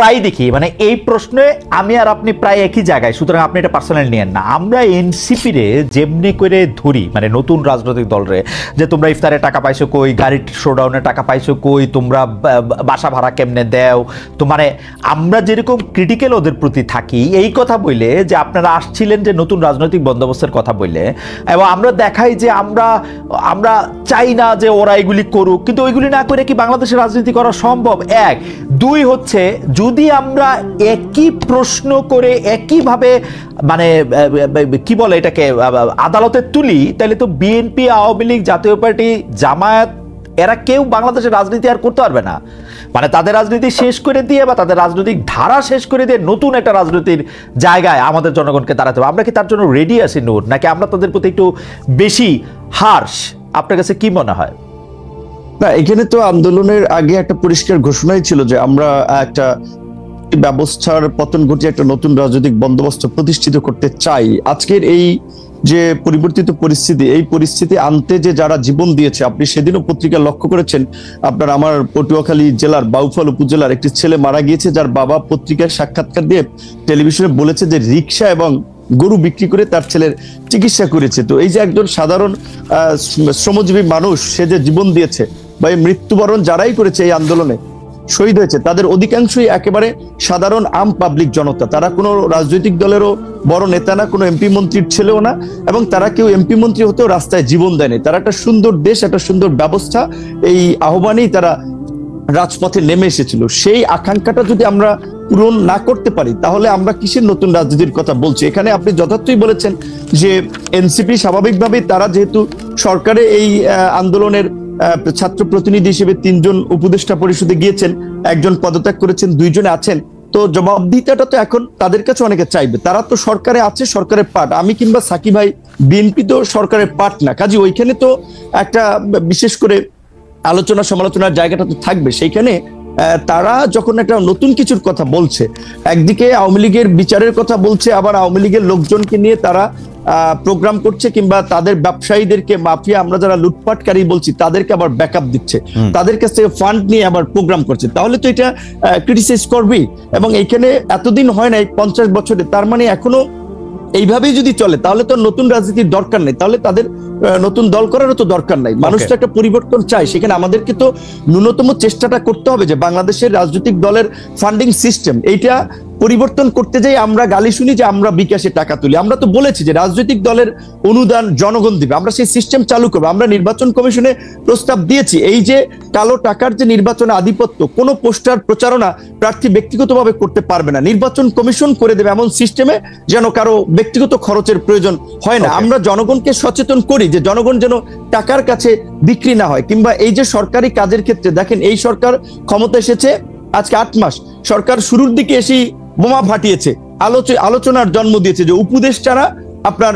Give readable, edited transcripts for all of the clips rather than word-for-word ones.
প্রায় দেখি, মানে এই প্রশ্নে আমি আর আপনি প্রায় একই জায়গায়, সুতরাং আপনি এটা পার্সোনাল নিয়েন না। আমরা এনসিপি রে যেমনি করে ধরি, মানে নতুন রাজনৈতিক দলরে, যে তোমরা ইফতারে টাকা পাইছো কই, গাড়ির শোডাউনে টাকা পাইছো কই, তোমরা বাসা ভাড়া কেমনে দেও, তো মানে আমরা যেরকম ক্রিটিক্যাল ওদের প্রতি থাকি এই কথা বললে যে আপনারা আসছিলেন যে নতুন রাজনৈতিক বন্দোবস্তের কথা বললে, এবং আমরা দেখাই যে আমরা চাই না যে ওরা এগুলি করুক, কিন্তু ওইগুলি না করে কি বাংলাদেশের রাজনীতি করা সম্ভব? এক। দুই হচ্ছে, যদি আমরা একই প্রশ্ন করে একইভাবে মানে কি বলে এটাকে আদালতে তুলি, তাহলে তো বিএনপি, আওয়ামী লীগ, জাতীয় পার্টি, জামায়াত এরা কেউ বাংলাদেশের রাজনীতি আর করতে পারবে না। মানে তাদের রাজনীতি শেষ করে দিয়ে বা তাদের রাজনৈতিক ধারা শেষ করে দিয়ে নতুন একটা রাজনীতির জায়গায় আমাদের জনগণকে দাঁড়াতে হবে। আমরা কি তার জন্য রেডি আছি নূর, নাকি আমরা তাদের প্রতি একটু বেশি হার্শ? আপনার কাছে কি মনে হয়? না, এখানে তো আন্দোলনের আগে একটা পরিষ্কার ঘোষণাই ছিল যে আমরা একটা ব্যবস্থার পতন ঘটিয়ে একটা নতুন রাজনৈতিক বন্দোবস্ত প্রতিষ্ঠিত করতে চাই। আজকের এই যে পরিবর্তিত পরিস্থিতি, এই পরিস্থিতি আনতে যে যারা জীবন দিয়েছে, আপনি সেদিনও পত্রিকা লক্ষ্য করেছেন, আপনার আমার পটুয়াখালী জেলার বাউফল উপজেলার একটি ছেলে মারা গিয়েছে, যার বাবা পত্রিকার সাক্ষাৎকার দিয়ে টেলিভিশনে বলেছে যে রিক্সা এবং গরু বিক্রি করে তার ছেলের চিকিৎসা করেছে। তো এই যে একজন সাধারণ শ্রমজীবী মানুষ, সে যে জীবন দিয়েছে বা এই মৃত্যুবরণ যারাই করেছে এই আন্দোলনে শহীদ হয়েছে, তাদের অধিকাংশই একেবারে সাধারণ আম পাবলিক জনতা। তারা কোনো রাজনৈতিক দলেরও বড় নেতা না, কোনো এমপি মন্ত্রীর ছেলেও না, এবং তারা কেউ এমপি মন্ত্রী হতেও রাস্তায় জীবন দেয়নি। তারা একটা সুন্দর দেশ, একটা সুন্দর ব্যবস্থা, এই আহ্বানেই তারা রাজপথে নেমে এসেছিল। সেই আকাঙ্ক্ষাটা যদি আমরা পূরণ না করতে পারি, তাহলে আমরা কিসের নতুন রাজনীতির কথা বলছি? এখানে আপনি যথার্থই বলেছেন যে এনসিপি স্বাভাবিকভাবেই তারা যেহেতু সরকারে এই আন্দোলনের ছাত্র প্রতিনিধি হিসেবে 3 জন উপদেষ্টা পরিষদে গিয়েছেন, 1 জন পদত্যাগ করেছেন, 2 জনে আছেন, তো জবাবদিহিতাটা তো এখন তাদের কাছে অনেকে চাইবে। তারা তো সরকারে আছে, সরকারের পার্ট। আমি কিংবা সাকি ভাই, বিএনপি তো সরকারের পার্ট না। কাজে ওইখানে তো একটা বিশেষ করে আলোচনা সমালোচনার জায়গাটা তো থাকবে। সেইখানে তারা যখন একটা নতুন কিছুর কথা বলছে, একদিকে আওয়ামী লীগের বিচারের কথা বলছে, আবার আওয়ামী লীগের লোকজনকে নিয়ে তারা প্রোগ্রাম করছে, কিংবা তাদের ব্যবসায়ীদেরকে মাফিয়া, আমরা যারা লুটপাটকারী বলছি তাদেরকে আবার ব্যাকআপ দিচ্ছে, তাদের কাছ থেকে ফান্ড নিয়ে আবার প্রোগ্রাম করছে, তাহলে তো এটা ক্রিটিসাইজ করবেই। এবং এইখানে এতদিন হয় নাই, 50 বছরে, তার মানে এখনো এইভাবেই যদি চলে তাহলে তো নতুন রাজনীতির দরকার নেই, তাহলে তাদের নতুন দল করারও তো দরকার নাই। মানুষ তো একটা পরিবর্তন চায়, সেখানে আমাদেরকে তো ন্যূনতম চেষ্টাটা করতে হবে যে বাংলাদেশের রাজনৈতিক দলের ফান্ডিং সিস্টেম এইটা পরিবর্তন করতে যাই আমরা গালি শুনি যে আমরা বিকাশে টাকা তুলি। আমরা তো বলেছি যে রাজনৈতিক দলের অনুদান জনগণ দিবে, আমরা সেই সিস্টেম চালু করবো। আমরা নির্বাচন কমিশনে প্রস্তাব দিয়েছি, এই যে কালো টাকার যে নির্বাচনে আধিপত্য, কোনো পোস্টার প্রচারণা প্রার্থী ব্যক্তিগতভাবে করতে পারবে না, নির্বাচন কমিশন করে দেবে এমন সিস্টেমে যেন কারো ব্যক্তিগত খরচের প্রয়োজন হয় না। আমরা জনগণকে সচেতন করি যে জনগণ যেন টাকার কাছে বিক্রি না হয়। কিংবা এই যে সরকারি কাজের ক্ষেত্রে দেখেন, এই সরকার ক্ষমতা এসেছে আজকে 8 মাস, সরকার শুরুর দিকে এসেই বোমা ফাটিয়েছে, আলোচনার জন্ম দিয়েছে যে উপদেষ্টারা আপনার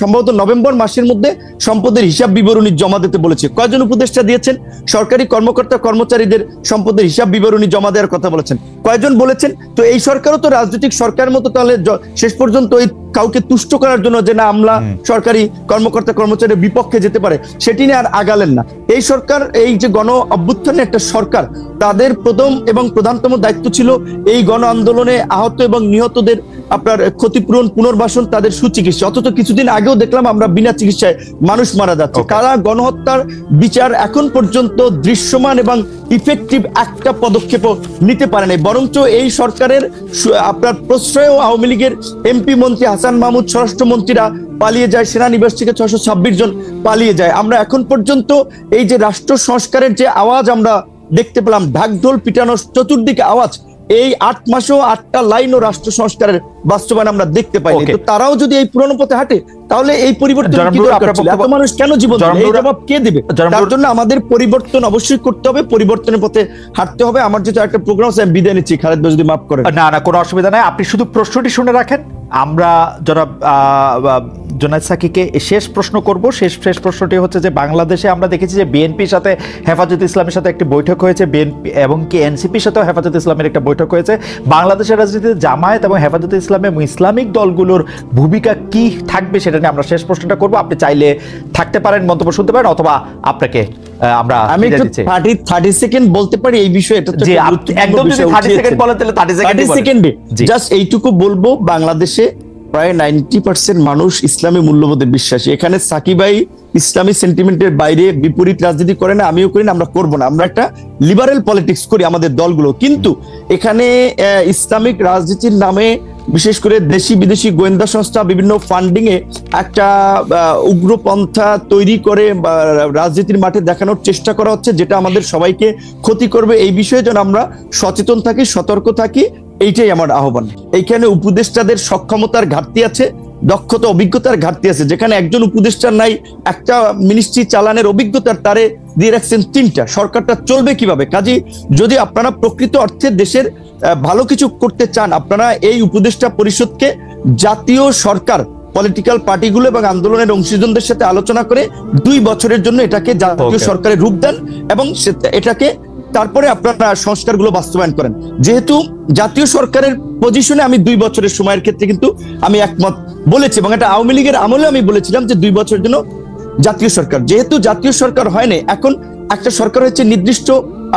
সম্ভবত নভেম্বর মাসের মধ্যে সম্পদের হিসাব বিবরণী জমা দিতে বলেছে। কয়জন উপদেষ্টা দিয়েছেন? সরকারি কর্মকর্তা কর্মচারীদের সম্পদের হিসাব বিবরণী জমা দেওয়ার কথা বলেছেন, কয়জন বলেছেন? তো এই সরকারও তো রাজনৈতিক সরকারের মতো, তাহলে শেষ পর্যন্ত ওই কাউকে তুষ্ট করার জন্য যে না আমলা সরকারি কর্মকর্তা কর্মচারীর বিপক্ষে যেতে পারে, সেটি নিয়ে আর আগালেন না। এই সরকার, এই যে গণ অভ্যুত্থানের একটা সরকার, তাদের প্রথম এবং প্রধানতম দায়িত্ব ছিল এই গণ আন্দোলনে আহত এবং নিহতদের আপনার ক্ষতিপূরণ, পুনর্বাসন, তাদের সুচিকিৎসা। অথচ কিছুদিন আগেও দেখলাম আমরা বিনা চিকিৎসায় মানুষ মারা যাচ্ছে। কারা গণহত্যার বিচার এখন পর্যন্ত দৃশ্যমান এবং ইফেক্টিভ একটা পদক্ষেপও নিতে পারে নাই, বরঞ্চ এই সরকারের আপনার প্রশ্রয় আওয়ামী লীগের এমপি মন্ত্রী হাসান মাহমুদ, স্বরাষ্ট্রমন্ত্রীরা পালিয়ে যায়, সেনানিবাস থেকে 626 জন পালিয়ে যায়। আমরা এখন পর্যন্ত এই যে রাষ্ট্র সংস্কারের যে আওয়াজ আমরা দেখতে পেলাম, ঢাকঢোল পিটানোর চতুর্দিকে আওয়াজ, এই 8 মাসেও 8টা লাইনও রাষ্ট্র সংস্কারের বাস্তবায়ন আমরা দেখতে পাইনি। তো তারাও যদি এই পুরনো পথে হাঁটে, তাহলে এই পরিবর্তন কি দরকার ছিল? এত মানুষ কেন জীবন দিল? এই জবাব কে দিবে? তার জন্য আমাদের পরিবর্তন অবশ্যই করতে হবে, পরিবর্তনের পথে হাঁটতে হবে। আমার যেটা একটা প্রোগ্রাম আছে, আমি বিদায় নিচ্ছি, খালেদ ভাই যদি মাফ করেন। না না, কোনো অসুবিধা নাই, আপনি শুধু প্রশ্নটি শুনে রাখেন। আমরা জনাব জুনায়েদ সাকিকে শেষ প্রশ্ন করব। শেষ প্রশ্নটি হচ্ছে যে বাংলাদেশে আমরা দেখেছি যে বিএনপির সাথে হেফাজতে ইসলামের সাথে একটি বৈঠক হয়েছে, বিএনপি এবং কি এনসিপির সাথেও হেফাজতে ইসলামের একটা বৈঠক হয়েছে। বাংলাদেশের রাজনীতিতে জামায়াত এবং হেফাজতে ইসলাম এবং ইসলামিক দলগুলোর ভূমিকা কি থাকবে সেটা নিয়ে আমরা শেষ প্রশ্নটা করব। আপনি চাইলে থাকতে পারেন, মন্তব্য শুনতে পারেন, অথবা আপনাকে আমরা আমি একটু 30 সেকেন্ড বলতে পারি এই বিষয়ে। এটা তো একদম যদি 30 সেকেন্ড বলেন তাহলে 30 সেকেন্ডে জাস্ট এইটুকু বলবো, বাংলাদেশে প্রায় 90% মানুষ ইসলামী মূল্যবোধে বিশ্বাসী। এখানে সাকিব ভাই ইসলামী সেন্টিমেন্টের বাইরে বিপরীত রাজনীতি করে না, আমিও করি না, আমরা করব না। আমরা একটা লিবারেল পলিটিক্স করি আমাদের দলগুলো, কিন্তু এখানে ইসলামিক রাজনীতির নামে বিশেষ করে দেশি বিদেশি গোয়েন্দা সংস্থা বিভিন্ন ফান্ডিং এ একটা উগ্রপন্থা তৈরি করে রাজনীতির মাঠে দেখানোর চেষ্টা করা হচ্ছে, যেটা আমাদের সবাইকে ক্ষতি করবে। এই বিষয়ে যেন আমরা সচেতন থাকি, সতর্ক থাকি, এইটাই আমার আহ্বান। এইখানে উপদেষ্টাদের সক্ষমতার ঘাটতি আছে, দক্ষতা অভিজ্ঞতার ঘাটতি আছে। যেখানে একজন উপদেষ্টার নাই, একটা মিনিস্ট্রি চালানোর অভিজ্ঞতার তারে দিয়ে রাখছেন 3টা, সরকারটা চলবে কিভাবে? কাজে যদি আপনারা প্রকৃত অর্থে দেশের ভালো কিছু করতে চান, আপনারা এই উপদেষ্টা পরিষদকে জাতীয় সরকার, পলিটিক্যাল পার্টিগুলো এবং আন্দোলনের অংশীজনদের সাথে আলোচনা করে 2 বছরের জন্য এটাকে জাতীয় সরকারের রূপ দেন এবং এটাকে তারপরে আপনারা সংস্কারগুলো বাস্তবায়ন করেন। যেহেতু জাতীয় সরকারের পজিশনে আমি 2 বছরের সময়ের ক্ষেত্রে কিন্তু আমি একমত বলেছি, এবং এটা আওয়ামী লীগের আমলে আমি বলেছিলাম যে 2 বছরের জন্য জাতীয় সরকার। যেহেতু জাতীয় সরকার হয় না, এখন একটা সরকার হচ্ছে নির্দিষ্ট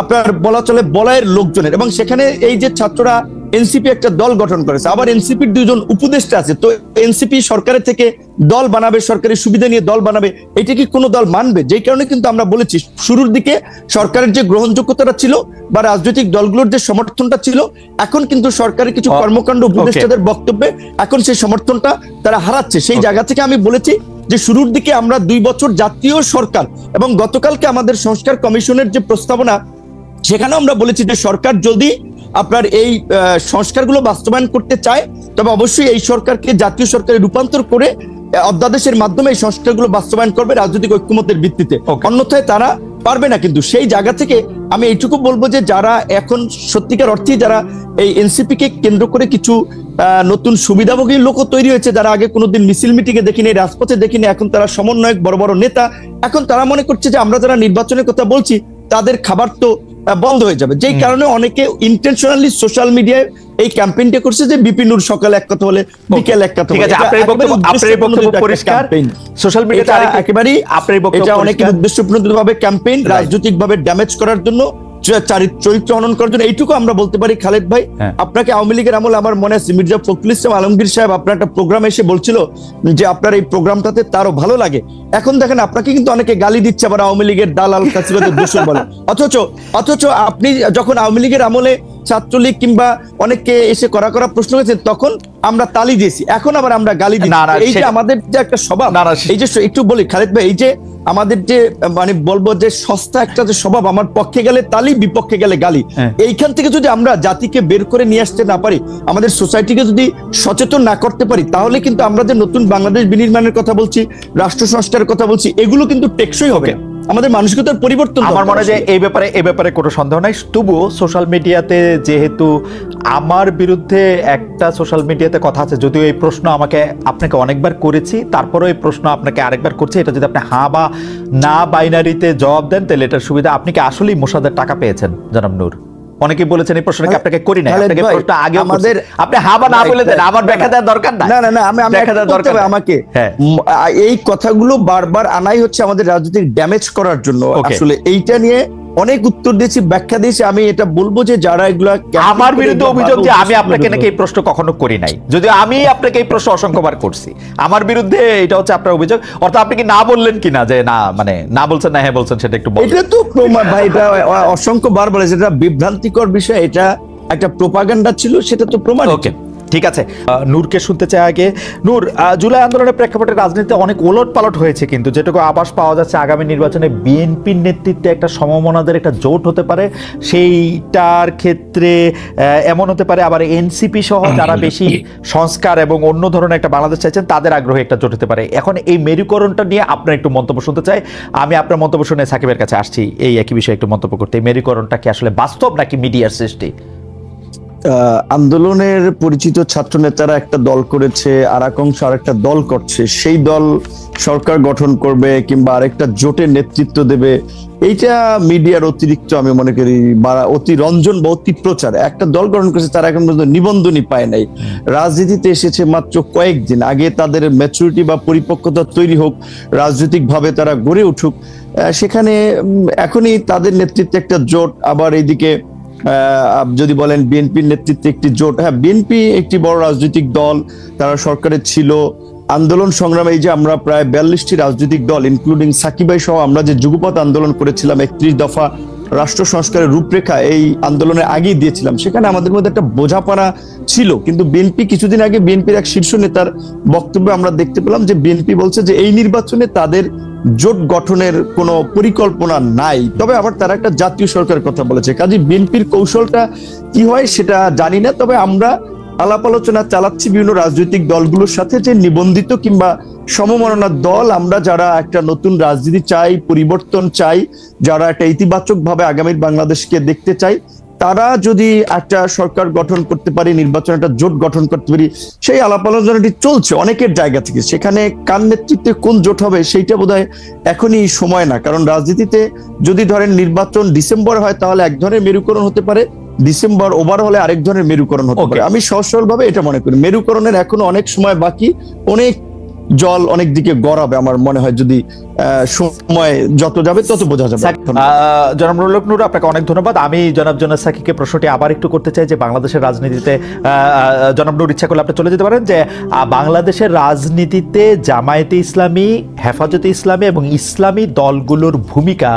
আপনার বলা চলে বলয়ের লোকজনের, এবং সেখানে এই যে ছাত্ররা এনসিপি একটা দল গঠন করেছে, আবার এনসিপির 2জন উপদেষ্টা আছে, তো এনসিপি সরকারের থেকে দল বানাবে, সরকারি সুবিধা নিয়ে দল বানাবে, এটা কি কোনো দল মানবে? যেই কারণে কিন্তু আমরা বলেছি শুরুর দিকে সরকারের যে গ্রহণযোগ্যতাটা ছিল বা রাজনৈতিক দলগুলোর যে সমর্থনটা ছিল, এখন কিন্তু সরকারের কিছু কর্মকাণ্ড উপদেষ্টাদের বক্তব্যে এখন সেই সমর্থনটা তারা হারাচ্ছে। সেই জায়গা থেকে আমি বলেছি যে শুরুর দিকে আমরা 2 বছর জাতীয় সরকার, এবং গতকালকে আমাদের সংস্কার কমিশনের যে প্রস্তাবনা, সেখানেও আমরা বলেছি যে সরকার যদি আপনার এই সংস্কারগুলো বাস্তবায়ন করতে চায়, তবে অবশ্যই এই সরকারকে জাতীয় সরকারে রূপান্তর করে অধ্যাদেশের মাধ্যমে এই সংস্কারগুলো বাস্তবায়ন করবে রাজনৈতিক ঐক্যমতের ভিত্তিতে, অন্যথায় তারা পারবে না। কিন্তু সেই জায়গা থেকে আমি এইটুকু বলবো যে যারা এখন সত্যিকার অর্থে যারা এই এনসিপি কে কেন্দ্র করে কিছু নতুন সুবিধাভোগী লোক তৈরি হয়েছে, যারা আগে কোনোদিন মিছিল মিটিংয়ে দেখিনি, রাজপথে দেখিনি, এখন তারা সমন্বয়ক, বড় বড় নেতা, এখন তারা মনে করছে যে আমরা যারা নির্বাচনের কথা বলছি তাদের খাবার তো বন্ধ হয়ে যাবে। যেই কারণে অনেকে ইন্টেনশনালি সোশ্যাল মিডিয়ায় এই ক্যাম্পেইনটা করছে যে বিপিনুর সকালে এক কথা হলে বিকেল এক কথা। ঠিক আছে, আপনার বক্তব্য পরিষ্কার। সোশ্যাল মিডিয়াতে একেবারে আপনার বক্তব্য, এটা অনেক উদ্দেশ্যপ্রণোদিতভাবে ক্যাম্পেইন, রাজনৈতিকভাবে ড্যামেজ করার জন্য, চরিত্র হনন করার জন্য। এইটুকু আমরা বলতে পারি। খালেদ ভাই, আপনাকে আওয়ামী লীগের আমল আমার মনে আছে মির্জা ফখরুল ইসলাম আলমগীর সাহেব আপনার একটা প্রোগ্রামে এসে বলছিল যে আপনার এই প্রোগ্রামটাতে তারও ভালো লাগে। এখন দেখেন আপনাকে কিন্তু অনেকে গালি দিচ্ছে, আবার আওয়ামী লীগের দালাল কাছিবাদের দোষর বলে। অথচ আপনি যখন আওয়ামী লীগের আমলে ছাত্রলীগ কিংবা অনেককে এসে করা প্রশ্ন করেছেন, তখন আমরা তালি দিয়েছি, এখন আবার আমরা গালি দিচ্ছি। এই যে আমাদের যে একটা স্বভাব, এই যে একটু বলি খালেদ ভাই, এই যে আমাদের যে মানে বলবো যে সস্তা একটা যে স্বভাব, আমার পক্ষে গেলে তালি, বিপক্ষে গেলে গালি, এইখান থেকে যদি আমরা জাতিকে বের করে নিয়ে আসতে না পারি, আমাদের সোসাইটিকে যদি সচেতন না করতে পারি, তাহলে কিন্তু আমরা যে নতুন বাংলাদেশ বিনির্মাণের কথা বলছি, রাষ্ট্র সংস্কারের কথা বলছি, এগুলো কিন্তু টেকসই হবে। আমাদের মানসিকতার পরিবর্তন। আমার মনে হয় যে এই ব্যাপারে কোনো সন্দেহ নাই। তবুও সোশ্যাল মিডিয়াতে যেহেতু আমার বিরুদ্ধে একটা সোশ্যাল মিডিয়াতে কথা আছে, যদিও এই প্রশ্ন আপনাকে অনেকবার করেছি, তারপরেও এই প্রশ্ন আপনাকে আরেকবার করছি, এটা যদি আপনি হ্যাঁ বা না বাইনারিতে জবাব দেন তাহলে এটার সুবিধা। আপনি কি আসলেই মোসাদ্দেদ টাকা পেয়েছেন জনাব নূর? অনেকেই বলেছেন এই প্রশ্নটাকে আপনাকে করি না, আপনাকে প্রশ্ন আগে আমাদের, আপনি হ্যাঁ বা না বলে দেন, আমার ব্যাখ্যা দেওয়ার দরকার নাই। না আমি ব্যাখ্যা দেওয়ার দরকার আমাকে। এই কথাগুলো বারবার আনাই হচ্ছে আমাদের রাজনৈতিক ড্যামেজ করার জন্য। আসলে এইটা নিয়ে অনেক উত্তর দিয়েছি, ব্যাখ্যা দিয়েছি। আমি এটা বলবো যে যারা এগুলা আমার বিরুদ্ধে অভিযোগ যে আমি আপনাকে নাকি এই প্রশ্ন কখনো করি নাই, যদিও আমি আপনাকে এই প্রশ্ন অসংখ্যবার করছি। আমার বিরুদ্ধে এটা হচ্ছে আপনার অভিযোগ। অর্থাৎ আপনি কি না বললেন কিনা যে না, মানে না বলছেন না হ্যাঁ বলছেন, সেটা একটু বলুন। এটা তো ভাই, এটা অসংখ্যবার বলেছে, এটা বিভ্রান্তিকর বিষয়, এটা একটা প্রোপাগান্ডা ছিল, সেটা তো প্রমাণ। ওকে, ঠিক আছে। নূরকে শুনতে চাই আগে। নূর, জুলাই আন্দোলনের প্রেক্ষাপটে রাজনীতিতে অনেক ওলট পালট হয়েছে, কিন্তু যেটুকু আভাস পাওয়া যাচ্ছে আগামী নির্বাচনে বিএনপির নেতৃত্বে একটা সমমনাদের একটা জোট হতে পারে। সেইটার ক্ষেত্রে এমন হতে পারে আবার এনসিপি সহ যারা বেশি সংস্কার এবং অন্য ধরনের একটা বাংলাদেশ চাইছেন তাদের আগ্রহে একটা জোট হতে পারে। এখন এই মেরুকরণটা নিয়ে আপনার একটু মন্তব্য শুনতে চাই। আমি আপনার মন্তব্য শুনে সাকিবের কাছে আসছি এই একই বিষয়ে একটু মন্তব্য করতে। এই মেরুকরণটা কি আসলে বাস্তব নাকি মিডিয়ার সৃষ্টি? আন্দোলনের পরিচিত ছাত্র নেতারা একটা দল করেছে, আর এক অংশ আরেকটা দল করছে, সেই দল সরকার গঠন করবে কিংবা আরেকটা জোটের নেতৃত্ব দেবে, এইটা মিডিয়ার অতিরিক্ত আমি মনে করি অতি রঞ্জন বা অতি প্রচার। একটা দল গঠন করেছে, তারা এখন পর্যন্ত নিবন্ধনই পায় নাই, রাজনীতিতে এসেছে মাত্র কয়েকদিন, আগে তাদের ম্যাচুরিটি বা পরিপক্কতা তৈরি হোক, রাজনৈতিক ভাবে তারা গড়ে উঠুক। সেখানে এখনই তাদের নেতৃত্বে একটা জোট, আবার এইদিকে যদি বলেন বিএনপির নেতৃত্বে একটি জোট। হ্যাঁ, বিএনপি একটি বড় রাজনৈতিক দল, তারা সরকারে ছিল, আন্দোলন সংগ্রামে এই যে আমরা প্রায় 42টি রাজনৈতিক দল ইনক্লুডিং সাকিব ভাই সহ আমরা যে যুগপৎ আন্দোলন করেছিলাম, 31 দফা রাষ্ট্র সংস্কারের রূপরেখা এই আন্দোলনের আগেই দিয়েছিলাম, সেখানে আমাদের মধ্যে একটা বোঝাপড়া ছিল। কিন্তু বিএনপি কিছুদিন আগে বিএনপির এক শীর্ষ নেতার বক্তব্যে আমরা দেখতে পেলাম যে বিএনপি বলছে যে এই নির্বাচনে তাদের জোট গঠনের কোনো পরিকল্পনা নাই, তবে আবার তারা একটা জাতীয় সরকারের কথা বলেছে। কাজে বিএনপির কৌশলটা কি হয় সেটা জানি না, তবে আমরা আলাপ আলোচনা চালাচ্ছি বিভিন্ন রাজনৈতিক দলগুলোর সাথে যে নিবন্ধিত কিংবা সমমনার দল, আমরা যারা একটা নতুন রাজনীতি চাই, পরিবর্তন চাই, যারা একটা ইতিবাচক ভাবে আগামীর বাংলাদেশকে দেখতে চাই, তারা যদি একটা সরকার গঠন করতে পারি, নির্বাচন একটা জোট গঠন করতে পারি, সেই আলাপ আলোচনাটি চলছে অনেকের জায়গা থেকে। সেখানে কার নেতৃত্বে কোন জোট হবে সেইটা বোধহয় এখনই সময় না, কারণ রাজনীতিতে যদি ধরেন নির্বাচন ডিসেম্বর হয় তাহলে এক ধরনের মেরুকরণ হতে পারে, ডিসেম্বর ওভার হলে আরেক ধরনের মেরুকরণ হতে পারে। আমি সহজ সরল ভাবে এটা মনে করি, মেরুকরণের এখনো অনেক সময় বাকি, অনেক জল অনেক দিকে গড়াবে আমার মনে হয়, যদি সময় যত যাবে তত বোঝা যাবে। জনাব নুরুল হক নূর, আপনাকে অনেক ধন্যবাদ। আমি জনাব জোনাস সাকিকে প্রশ্নটি আবার একটু করতে চাই যে বাংলাদেশের রাজনীতিতে, জনাব নূর ইচ্ছা করলে আপনি চলে যেতে পারেন, যে বাংলাদেশের রাজনীতিতে জামায়াতে ইসলামী, হেফাজতে ইসলামী এবং ইসলামী দলগুলোর ভূমিকা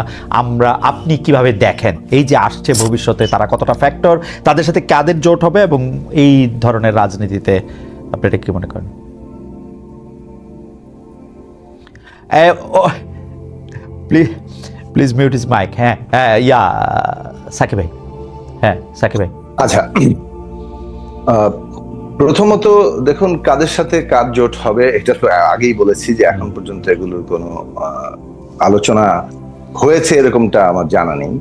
আপনি কিভাবে দেখেন? এই যে আসছে ভবিষ্যতে তারা কতটা ফ্যাক্টর, তাদের সাথে কাদের জোট হবে এবং এই ধরনের রাজনীতিতে আপনি এটা কি মনে করেন? Please mute his mic. হ্যাঁ, ইয়া সাকিব ভাই। হ্যাঁ সাকিব ভাই। আচ্ছা, প্রথমত দেখুন কাদের সাথে কার জোট হবে এটা তো আগেই বলেছি যে এখন পর্যন্ত এগুলোর কোনো আলোচনা হয়েছে এরকমটা আমার জানা নেই।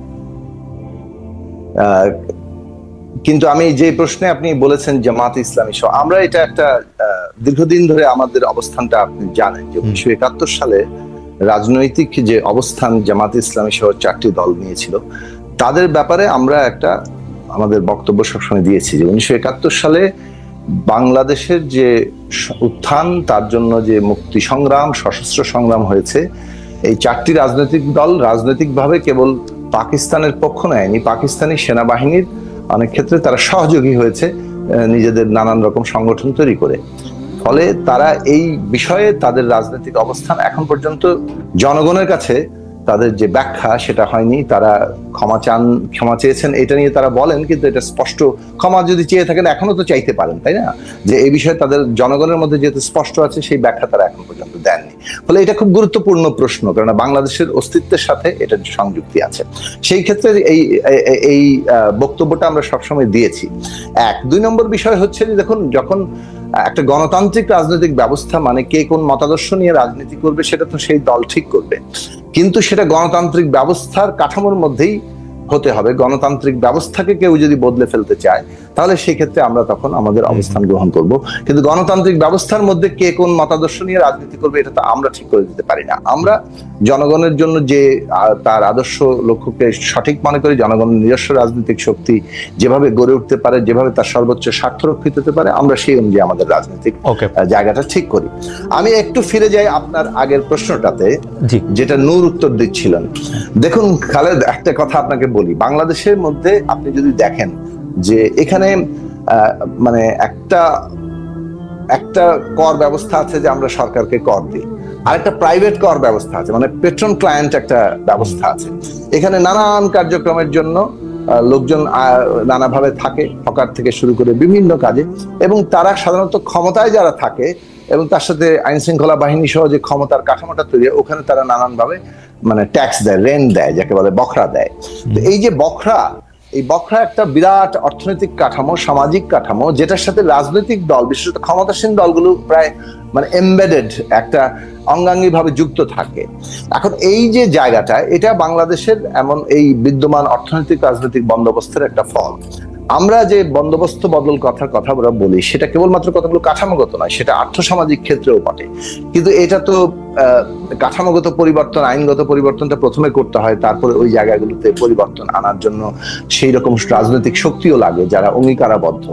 কিন্তু আমি যে প্রশ্নে আপনি বলেছেন জামাত ইসলামী সহ, আমরা এটা একটা দীর্ঘদিন ধরে আমাদের অবস্থানটা আপনি জানেন যে 1971 সালে রাজনৈতিক যে অবস্থান জামাত ইসলামী সহ 4টি দল নিয়েছিল, তাদের ব্যাপারে আমরা একটা আমাদের বক্তব্য সবসময় দিয়েছি যে 1971 সালে বাংলাদেশের যে উত্থান, তার জন্য যে মুক্তি সংগ্রাম, সশস্ত্র সংগ্রাম হয়েছে, এই 4টি রাজনৈতিক দল রাজনৈতিকভাবে কেবল পাকিস্তানের পক্ষ নেয়নি, পাকিস্তানি সেনাবাহিনীর অনেক ক্ষেত্রে তারা সহযোগী হয়েছে নিজেদের নানান রকম সংগঠন তৈরি করে। ফলে তারা এই বিষয়ে তাদের রাজনৈতিক অবস্থান এখন পর্যন্ত জনগণের কাছে তাদের যে ব্যাখ্যা সেটা হয়নি। তারা ক্ষমা চেয়েছেন এটা নিয়ে তারা বলেন, কিন্তু এটা স্পষ্ট, ক্ষমা যদি চেয়ে থাকেন এখনো তো চাইতে পারেন, তাই না? যে এই বিষয়ে তাদের জনগণের মধ্যে যেহেতু স্পষ্ট আছে সেই ব্যাখ্যা তারা এখন পর্যন্ত দেননি। ফলে এটা খুব গুরুত্বপূর্ণ প্রশ্ন, কারণ বাংলাদেশের অস্তিত্বের সাথে এটা সংযুক্তি আছে। সেই ক্ষেত্রে এই বক্তব্যটা আমরা সবসময় দিয়েছি। 2 নম্বর বিষয় হচ্ছে যে দেখুন, যখন একটা গণতান্ত্রিক রাজনৈতিক ব্যবস্থা, মানে কে কোন মতাদর্শ নিয়ে রাজনীতি করবে সেটা তো সেই দল ঠিক করবে, কিন্তু সেটা গণতান্ত্রিক ব্যবস্থার কাঠামোর মধ্যেই হতে হবে। গণতান্ত্রিক ব্যবস্থাকে কেউ যদি বদলে ফেলতে চায় তাহলে সেই ক্ষেত্রে আমরা তখন আমাদের অবস্থান গ্রহণ করব, কিন্তু গণতান্ত্রিক ব্যবস্থার মধ্যে কে কোন মতাদর্শ নিয়ে রাজনীতি করবে এটা তো আমরা ঠিক করে দিতে পারি না। আমরা জনগণের জন্য যে তার আদর্শ লক্ষ্যকে সঠিক মনে করি, জনগণের নিজস্ব রাজনৈতিক শক্তি যেভাবে গড়ে উঠতে পারে, যেভাবে তার সর্বোচ্চ স্বার্থ রক্ষিত হতে পারে, আমরা সেই অনুযায়ী আমাদের রাজনৈতিক জায়গাটা ঠিক করি। আমি একটু ফিরে যাই আপনার আগের প্রশ্নটাতে, যেটা নূর উত্তর দিচ্ছিলেন। দেখুন খালেদ, একটা কথা আপনাকে বলি, বাংলাদেশের মধ্যে আপনি যদি দেখেন যে এখানে মানে একটা কর ব্যবস্থা আছে যে আমরা সরকারকে কর দিই, আর একটা প্রাইভেট কর ব্যবস্থা আছে, মানে পেট্রন ক্লায়েন্ট একটা ব্যবস্থা আছে। এখানে নানান কার্যক্রমের জন্য লোকজন নানাভাবে থাকে, হকার থেকে শুরু করে বিভিন্ন কাজে, এবং তারা সাধারণত ক্ষমতায় যারা থাকে এবং তার সাথে আইন শৃঙ্খলা বাহিনী সহ যে ক্ষমতার কাঠামোটা তৈরি হয়, ওখানে তারা নানানভাবে মানে ট্যাক্স দেয়, রেন্ট দেয়, যাকে বলে বখরা দেয়। তো এই যে এই বখরা একটা বিরাট অর্থনৈতিক কাঠামো, সামাজিক কাঠামো, যেটার সাথে রাজনৈতিক দল, বিশেষত ক্ষমতাসীন দলগুলো প্রায় মানে এমবেডেড, একটা অঙ্গাঙ্গী ভাবে যুক্ত থাকে। এখন এই যে জায়গাটা, এটা বাংলাদেশের এমন এই বিদ্যমান অর্থনৈতিক রাজনৈতিক বন্দোবস্তের একটা ফল। আমরা যে বন্দোবস্ত বদল কথা আমরা বলি, সেটা কেবলমাত্র কতগুলো কাঠামোগত নয়, সেটা আর্থসামাজিক ক্ষেত্রেও বটে। কিন্তু এটা তো কাঠামোগত পরিবর্তন, আইনগত পরিবর্তনটা প্রথমে করতে হয়, তারপরে ওই জায়গাগুলোতে পরিবর্তন আনার জন্য সেই রকম রাজনৈতিক শক্তিও লাগে যারা অঙ্গীকারাবদ্ধ।